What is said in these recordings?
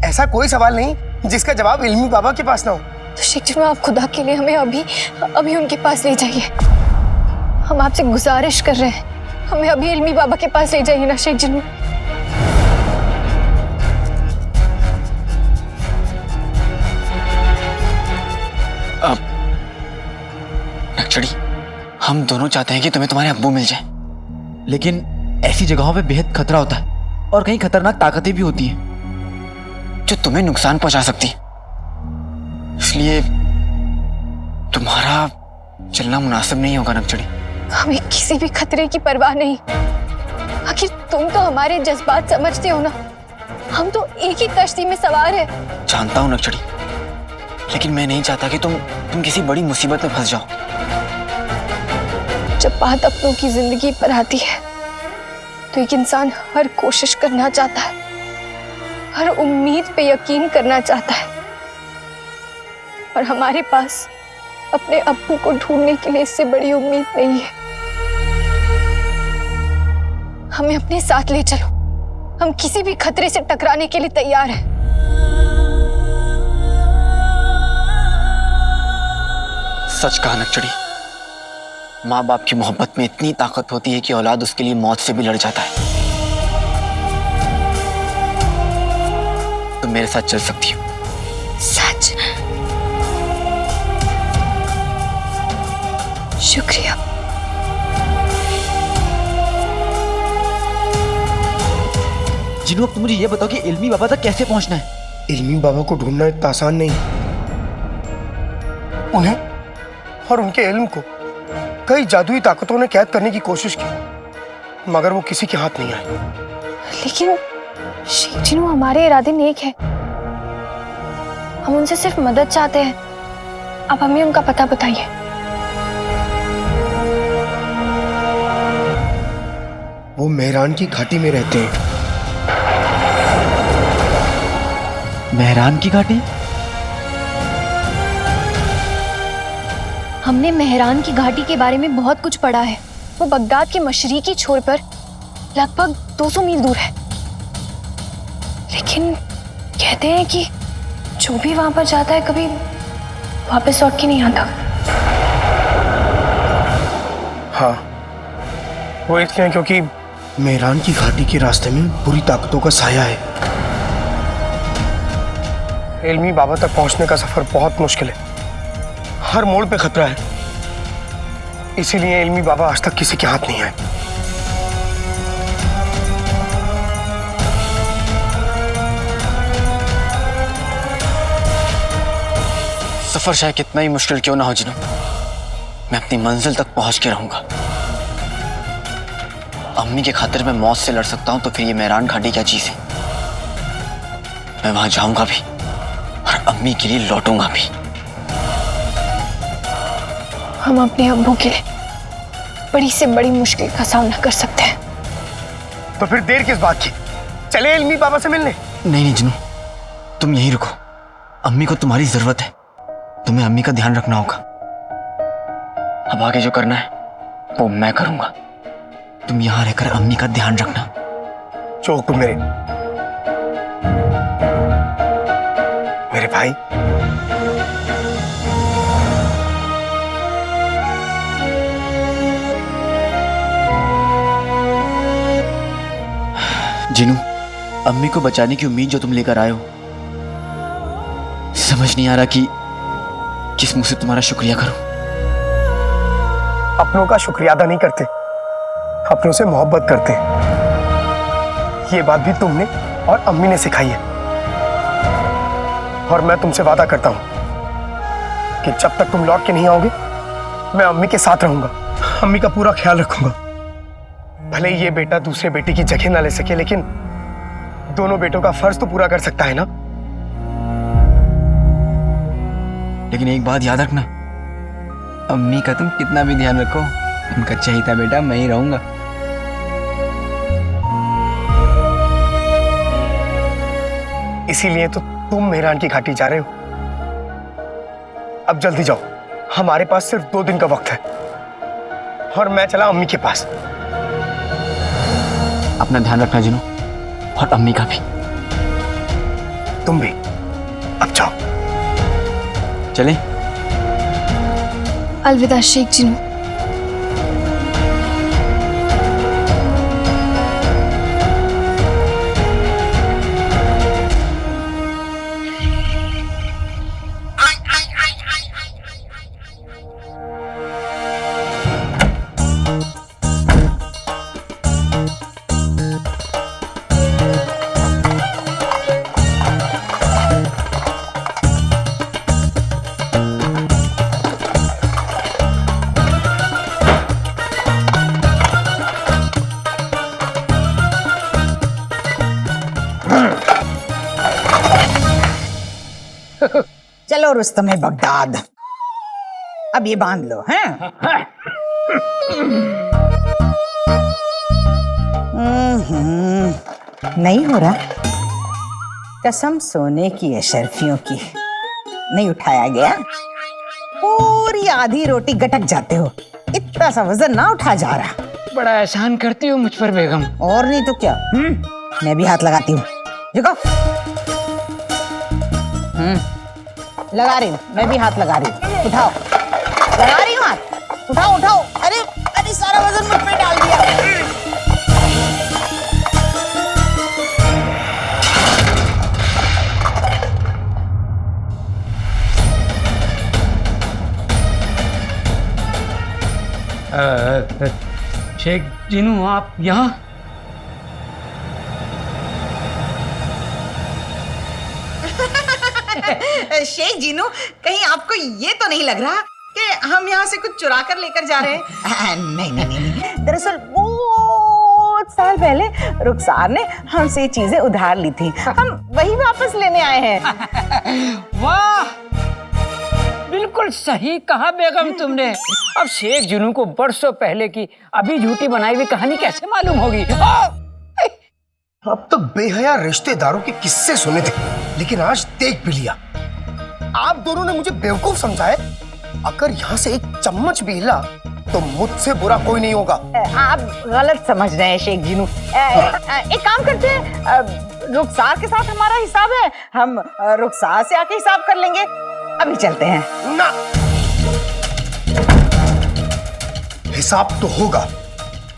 ऐसा कोई सवाल नहीं जिसका जवाब इल्मी बाबा के पास ना हो। तो शेख जिन्नू, आप खुदा के लिए हमें अभी उनके पास ले जाइए। हम आपसे गुजारिश कर रहे हैं, हमें अभी इल्मी बाबा के पास ले जाइए ना शेख जिन्नू। एक्चुअली हम दोनों चाहते हैं कि तुम्हें तुम्हारे अब्बू मिल जाए, लेकिन ऐसी जगहों पे बेहद खतरा होता है और कहीं खतरनाक ताकतें भी होती हैं जो तुम्हें नुकसान पहुंचा सकती हैं। इसलिए तुम्हारा चलना मुनासिब नहीं होगा नक्चड़ी। हमें किसी भी खतरे की परवाह नहीं। आखिर तुम तो हमारे जज्बात समझते हो ना। हम तो एक ही कश्ती में सवार है। जानता हूँ नक्चड़ी, लेकिन मैं नहीं चाहता कि तुम किसी बड़ी मुसीबत में फंस जाओ। जब बात अपनों की जिंदगी पर आती है तो एक इंसान हर कोशिश करना चाहता है, हर उम्मीद पे यकीन करना चाहता है, और हमारे पास अपने अब्बू को ढूंढने के लिए इससे बड़ी उम्मीद नहीं है। हमें अपने साथ ले चलो, हम किसी भी खतरे से टकराने के लिए तैयार हैं। सच कहा नक्चड़ी, माँ बाप की मोहब्बत में इतनी ताकत होती है कि औलाद उसके लिए मौत से भी लड़ जाता है। तुम मेरे साथ चल सकती हो। सच? शुक्रिया। जिन्नू, अब तुम मुझे ये बताओ कि इल्मी बाबा तक कैसे पहुंचना है? इल्मी बाबा को ढूंढना इतना आसान नहीं। उन्हें और उनके इल्म को कई जादुई ताकतों ने कैद करने की कोशिश की, मगर वो किसी के हाथ नहीं आए। लेकिन शेख जिन्नू, हमारे इरादे नेक है। हम उनसे सिर्फ मदद चाहते हैं। आप हमें उनका पता बताइए। वो मेहरान की घाटी में रहते हैं। मेहरान की घाटी? हमने मेहरान की घाटी के बारे में बहुत कुछ पढ़ा है। वो बगदाद के मशरिकी छोर पर लगभग 200 मील दूर है। लेकिन कहते हैं कि जो भी वहां पर जाता है कभी वापस लौट के नहीं आता। हाँ, वो इसलिए क्योंकि मेहरान की घाटी के रास्ते में बुरी ताकतों का साया है। इल्मी बाबा तक पहुंचने का सफर बहुत मुश्किल है, हर मोड़ पे खतरा है। इसीलिए इल्मी बाबा आज तक किसी के हाथ नहीं आए। सफर चाहे कितना ही मुश्किल क्यों ना हो जिन्नू, मैं अपनी मंजिल तक पहुंच के रहूंगा। अम्मी के खातिर मैं मौत से लड़ सकता हूं, तो फिर ये मेहरान घाटी क्या चीज है? मैं वहां जाऊंगा भी और अम्मी के लिए लौटूंगा भी। हम अपने अब्बू के लिए बड़ी से बड़ी मुश्किल का सामना कर सकते हैं। तो फिर देर किस बात की? चले इल्मी बाबा से मिलने। नहीं जिन्नू, तुम यहीं रुको। अम्मी को तुम्हारी जरूरत है, तुम्हें अम्मी का ध्यान रखना होगा। अब आगे जो करना है वो मैं करूंगा। तुम यहां रहकर अम्मी का ध्यान रखना। जो हुक्म मेरे भाई। जिन्नू, अम्मी को बचाने की उम्मीद जो तुम लेकर आए हो, समझ नहीं आ रहा कि किस मुंह से तुम्हारा शुक्रिया करूं। अपनों का शुक्रिया अदा नहीं करते, अपनों से मोहब्बत करते हैं। ये बात भी तुमने और अम्मी ने सिखाई है। और मैं तुमसे वादा करता हूं कि जब तक तुम लौट के नहीं आओगे, मैं अम्मी के साथ रहूंगा, अम्मी का पूरा ख्याल रखूंगा। भले ही ये बेटा दूसरे बेटे की जगह ना ले सके, लेकिन दोनों बेटों का फर्ज तो पूरा कर सकता है ना। लेकिन एक बात याद रखना, अम्मी का तुम कितना भी ध्यान रखो, उनका चहेता बेटा मैं ही रहूंगा। इसीलिए तो तुम मेहरान की घाटी जा रहे हो। अब जल्दी जाओ, हमारे पास सिर्फ 2 दिन का वक्त है और मैं चला अम्मी के पास। अपना ध्यान रखना जिन्नू, और अम्मी का भी। तुम भी अब जाओ। चलें? अलविदा शेख जिनू। चलो रुस्तम बगदाद, अब ये बांध लो हैं। नहीं हो रहा, कसम सोने की अशरफियों की, नहीं उठाया गया। पूरी आधी रोटी गटक जाते हो, इतना सा वजन ना उठा जा रहा। बड़ा एहसान करती हो मुझ पर बेगम। और नहीं तो क्या। मैं भी हाथ लगाती हूँ, देखो। लगा रही हूँ, मैं भी हाथ लगा रही हूँ। उठाओ, लगा रही हूँ हाथ, उठाओ उठाओ। अरे अरे सारा वजन मुझ पे डाल दिया। शेख जिनू, आप यहाँ? शेख जीनू, कहीं आपको ये तो नहीं लग रहा कि हम यहाँ से कुछ चुरा कर लेकर जा रहे हैं? नहीं नहीं नहीं, नहीं। दरअसल बहुत साल पहले रुखसार ने हमसे ये चीजें उधार ली थी, हम वही वापस लेने आए हैं। वाह, बिल्कुल सही कहा बेगम तुमने। अब शेख जिनू को बरसों पहले की अभी झूठी बनाई हुई कहानी कैसे मालूम होगी? अब तो बेहया रिश्तेदारों के किस्से सुने थे, लेकिन आज देख भी लिया। आप दोनों ने मुझे बेवकूफ समझा है। अगर यहाँ से एक चम्मच भी हिला तो मुझसे बुरा कोई नहीं होगा। आप गलत समझ रहे हैं शेख जीनू। एक काम करते हैं, रुखसार के साथ हमारा हिसाब है, हम रुखसार से आके हिसाब कर लेंगे। अभी चलते हैं ना। हिसाब तो होगा,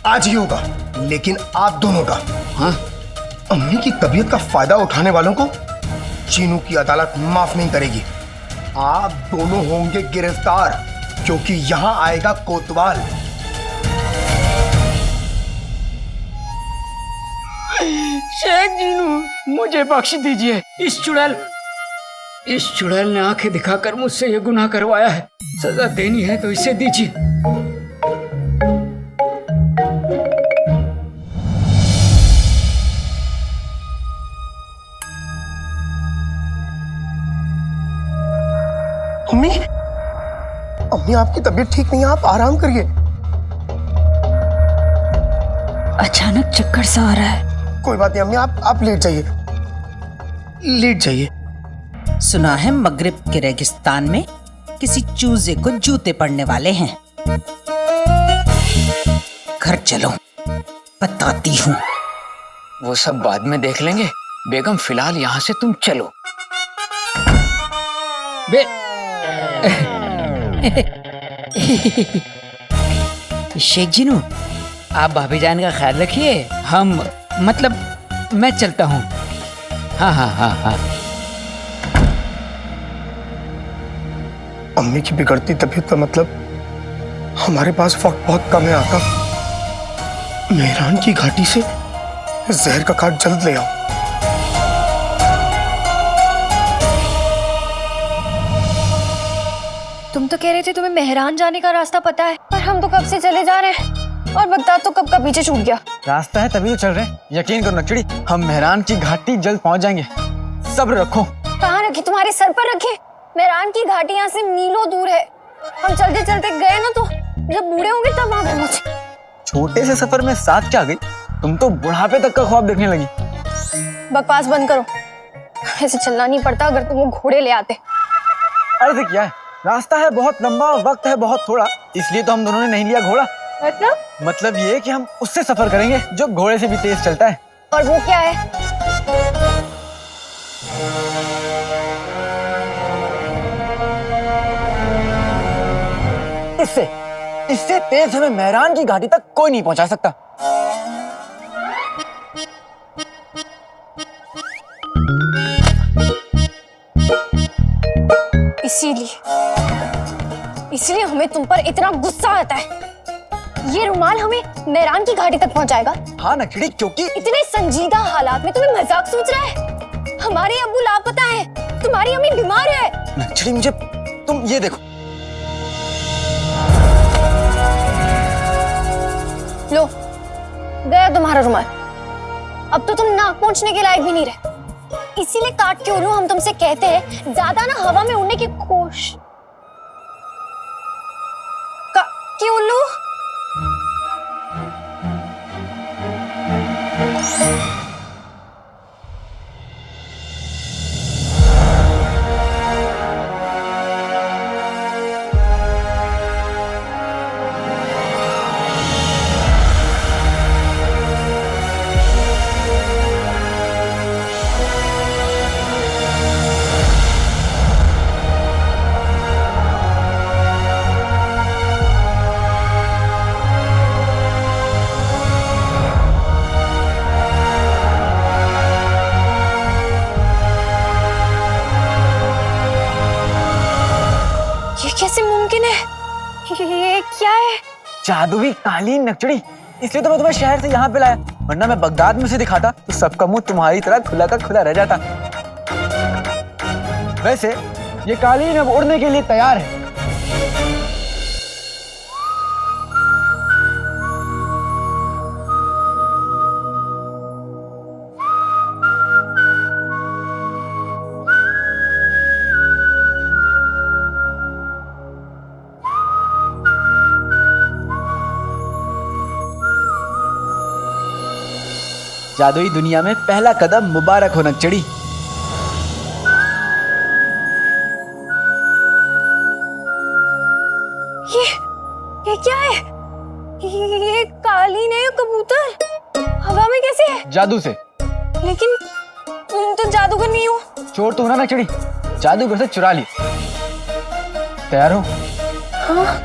आज ही होगा, लेकिन आप दोनों का। हाँ? अम्मी की तबीयत का फायदा उठाने वालों को चीनू की अदालत माफ नहीं करेगी। आप दोनों होंगे गिरफ्तार, क्योंकि यहां आएगा कोतवाल। शेख जिनू, मुझे बख्श दीजिए। इस चुड़ैल ने आंखें दिखाकर मुझसे ये गुनाह करवाया है। सजा देनी है तो इसे दीजिए। अम्मी, अम्मी आपकी तबीयत ठीक नहीं है, आप आराम करिए। अचानक चक्कर सा आ रहा है। कोई बात नहीं अम्मी, आप लेट जाइए, लेट जाइए। सुना है मगरिब के रेगिस्तान में किसी चूजे को जूते पड़ने वाले हैं। घर चलो, बताती हूँ। वो सब बाद में देख लेंगे बेगम, फिलहाल यहाँ से तुम चलो। शेख जिनू, आप भाभी जान का ख्याल रखिए। मैं चलता हूँ। हाँ हाँ हाँ हाँ। अम्मी की बिगड़ती तबीयत का मतलब हमारे पास वक्त बहुत कम है आका। मेहरान की घाटी से जहर का काट जल्द ले आओ। तुम तो कह रहे थे तुम्हें मेहरान जाने का रास्ता पता है, पर हम तो कब से चले जा रहे हैं और बगदाद तो कब का पीछे छूट गया। रास्ता है तभी तो चल रहे हैं। यकीन करो नक्चड़ी, हम मेहरान की घाटी जल्द पहुंच जाएंगे। सब्र रखो। कहाँ रखी? तुम्हारे सर पर रखे। मेहरान की घाटी यहाँ से मीलों दूर है। हम चलते चलते गए ना तो जब बूढ़े होंगे तब वहां पहुंचे। छोटे से सफर में साथ क्या गई, तुम तो बुढ़ापे तक का ख्वाब देखने लगी। बकवास बंद करो। ऐसे चलना नहीं पड़ता अगर तुम वो घोड़े ले आते। अर्थ क्या है, रास्ता है बहुत लंबा और वक्त है बहुत थोड़ा, इसलिए तो हम दोनों ने नहीं लिया घोड़ा। मतलब ये कि हम उससे सफर करेंगे जो घोड़े से भी तेज चलता है। और वो क्या है? इससे तेज हमें मेहरान की घाटी तक कोई नहीं पहुंचा सकता। इसीलिए हमें तुम पर इतना गुस्सा आता है। ये रुमाल हमें मेहरान की घाटी तक पहुंचाएगा। हाँ नक्शड़ी, क्योंकि इतने संजीदा हालात में तुम्हें मजाक सोच रहा है? हमारे अब्बू लापता है, तुम्हारी अम्मी बीमार है। नक्शड़ी मुझे तुम ये देखो। लो, गया तुम्हारा रुमाल। अब तो तुम नाक पहुंचने के लायक भी नहीं रहे। इसीलिए काट के उल्लू हम तुमसे कहते हैं ज्यादा ना हवा में उड़ने की कोशिश। कि उल्लू कैसे मुमकिन है? ये क्या है? जादुई कालीन नक्शड़ी, इसलिए तो मैं तुम्हें शहर से यहाँ पे लाया, वरना मैं बगदाद में से दिखाता तो सबका मुंह तुम्हारी तरह खुला का खुला रह जाता। वैसे ये कालीन अब उड़ने के लिए तैयार है। जादुई दुनिया में पहला कदम मुबारक हो नक्शड़ी। ये क्या है? ये कालीन है या कबूतर? हवा में कैसे है? जादू से। लेकिन तुम तो जादूगर नहीं हो। चोर तो हो ना नक्शड़ी, जादूगर से चुरा ली। तैयार हो? हाँ।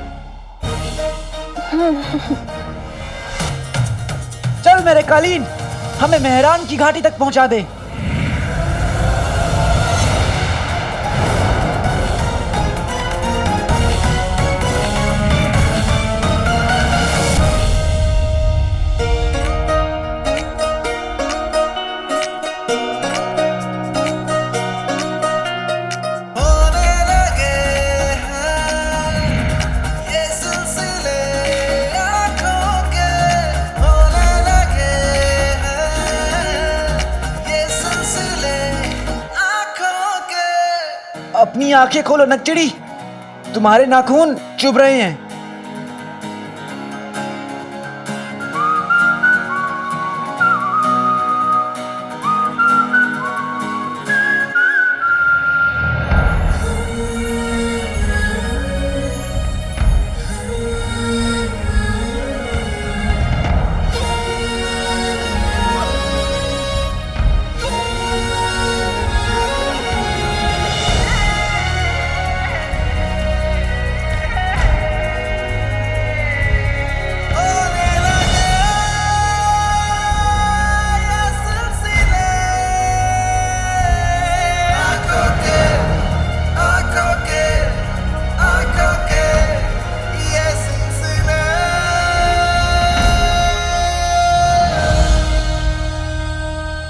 चल मेरे कालीन, हमें मेहरान की घाटी तक पहुंचा दे। अपनी आंखें खोलो नक्शड़ी, तुम्हारे नाखून चुभ रहे हैं।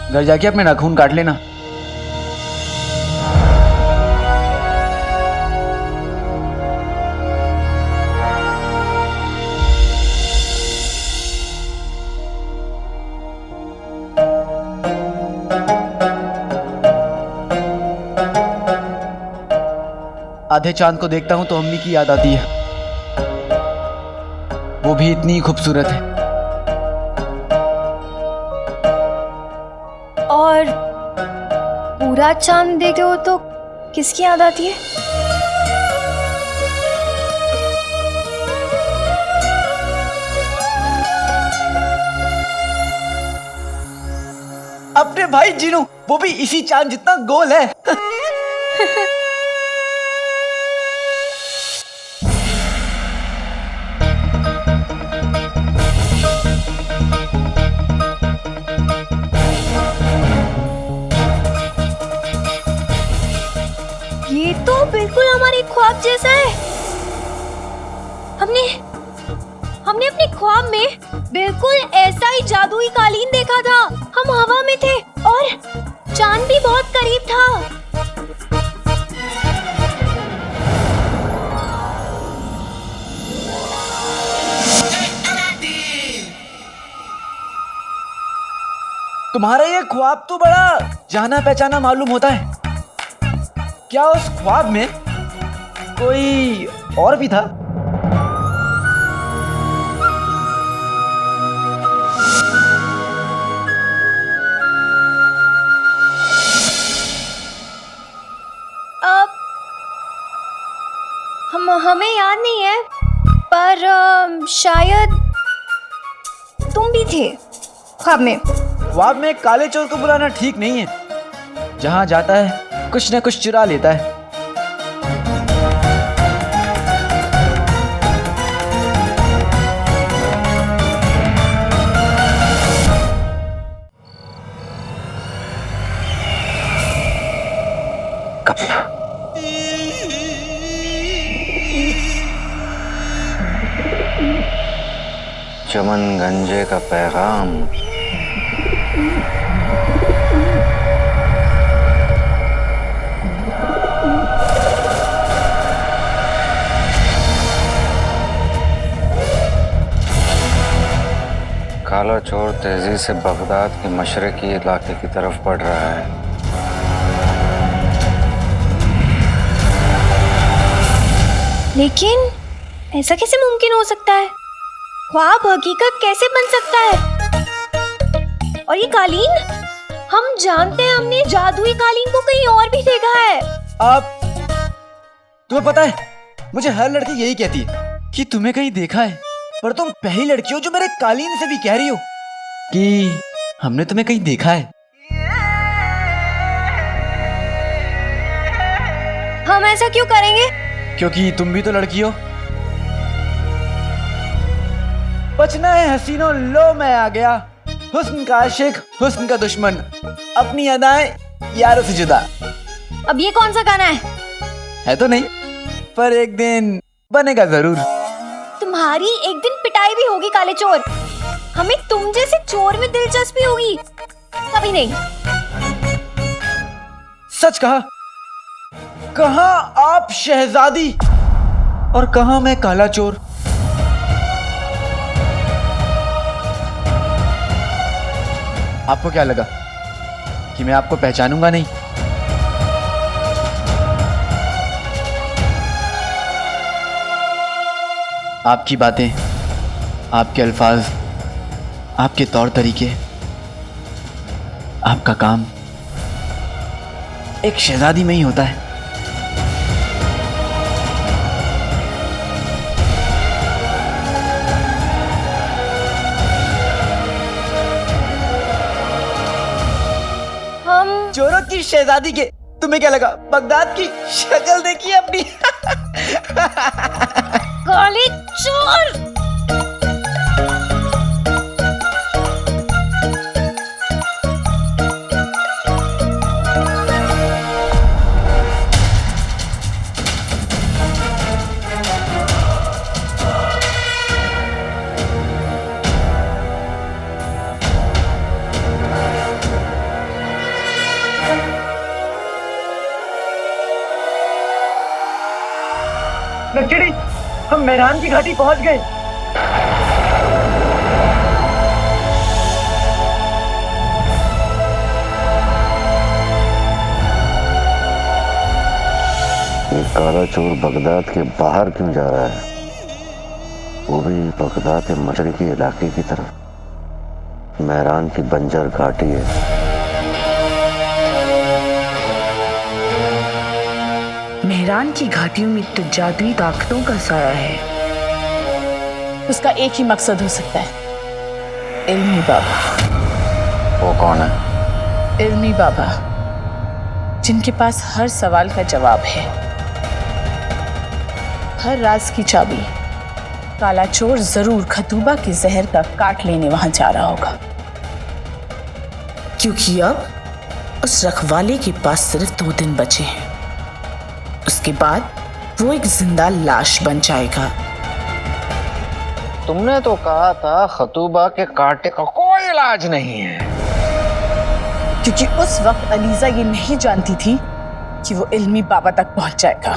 घर जाके अपने नाखून काट लेना। आधे चांद को देखता हूं तो अम्मी की याद आती है, वो भी इतनी खूबसूरत है। और पूरा चांद देखते हो तो किसकी याद आती है? अपने भाई जीनू, वो भी इसी चांद जितना गोल है। ख्वाब जैसा है। हमने हमने अपने ख्वाब में बिल्कुल ऐसा ही जादुई कालीन देखा था। हम हवा में थे और चांद भी बहुत करीब था। तुम्हारा ये ख्वाब तो बड़ा जाना पहचाना मालूम होता है। क्या उस ख्वाब में कोई और भी था? हमें याद नहीं है, पर शायद तुम भी थे ख्वाब में। ख्वाब में काले चोर को बुलाना ठीक नहीं है। जहां जाता है कुछ ना कुछ चुरा लेता है। चमन गंजे का पैगाम। काला चोर तेजी से बगदाद के मशरकी इलाके की तरफ बढ़ रहा है। लेकिन ऐसा कैसे मुमकिन हो सकता है? ख्वाब हकीकत कैसे बन सकता है? और ये कालीन, हम जानते हैं हमने जादुई कालीन को कहीं और भी देखा है। आप, तुम्हें पता है मुझे हर लड़की यही कहती है कि तुम्हें कहीं देखा है, पर तुम पहली लड़की हो जो मेरे कालीन से भी कह रही हो कि हमने तुम्हें कहीं देखा है। हम ऐसा क्यों करेंगे? क्योंकि तुम भी तो लड़की हो। बचना है हसीनों, लो मैं आ गया। हुस्न का आशिक, हुस्न का दुश्मन, अपनी अदाएं यारों से जुदा। अब ये कौन सा गाना है तो नहीं, पर एक दिन बनेगा जरूर। तुम्हारी एक दिन पिटाई भी होगी काले चोर। हमें तुम जैसे चोर में दिलचस्पी होगी? कभी नहीं। सच कहा। कहाँ आप शहजादी और कहाँ मैं काला चोर। आपको क्या लगा कि मैं आपको पहचानूंगा नहीं? आपकी बातें, आपके अल्फाज, आपके तौर तरीके, आपका काम एक शहजादी में ही होता है। चोरों की शहजादी के तुम्हें क्या लगा? बगदाद की शक्ल देखी अपनी। काले चोर! नक्चड़ी, हम मेहरान की घाटी पहुंच गए। ये काला चोर बगदाद के बाहर क्यों जा रहा है? वो भी बगदाद के मशरकी इलाके की तरफ। मेहरान की बंजर घाटी है। मेहरान की घाटियों में तो जादुई ताकतों का साया है। उसका एक ही मकसद हो सकता है, इल्मी बाबा। वो कौन है? इल्मी बाबा, जिनके पास हर सवाल का जवाब है, हर राज की चाबी। काला चोर जरूर खतूबा के जहर का काट लेने वहां जा रहा होगा, क्योंकि अब उस रखवाले के पास सिर्फ 2 दिन बचे हैं। उसके बाद वो एक जिंदा लाश बन जाएगा। तुमने तो कहा था खतूबा के कांटे का कोई इलाज नहीं है। क्योंकि उस वक्त अलीजा ये नहीं जानती थी कि वो इल्मी बाबा तक पहुंच जाएगा।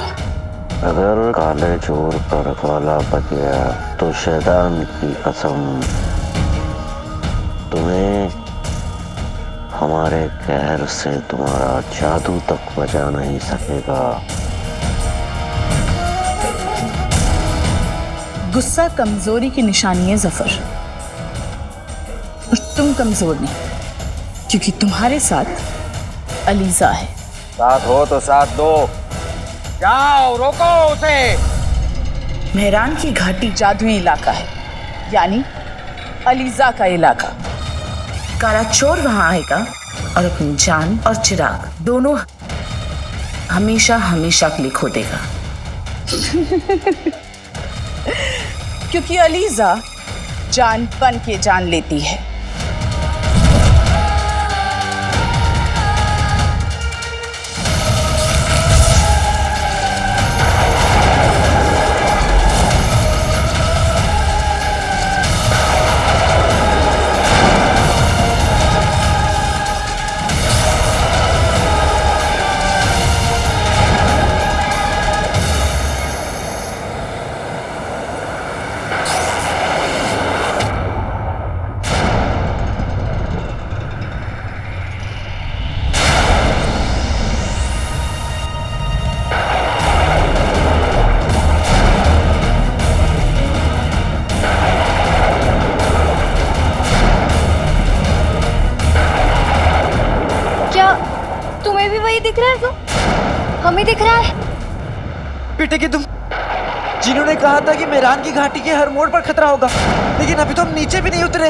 अगर काले चोर का रखवाला बच गया तो शैतान की कसम तुम्हें हमारे कहर से तुम्हारा जादू तक बचा नहीं सकेगा। गुस्सा कमजोरी की निशानी है जफर, और तुम कमजोर नहीं, क्योंकि तुम्हारे साथ अलीजा है। साथ हो तो साथ दो, जाओ रोको उसे। मेहरान की घाटी जादुई इलाका है, यानी अलीजा का इलाका। काला चोर वहां आएगा और अपनी जान और चिराग दोनों हमेशा हमेशा के लिए खो देगा। क्योंकि अलीजा जान बन के जान लेती है। तुम्हें भी वही दिख रहा है? तो हमें दिख रहा है। बेटे की तुम, जिन्होंने कहा था कि मेहरान की घाटी के हर मोड़ पर खतरा होगा, लेकिन अभी तो हम नीचे भी नहीं उतरे।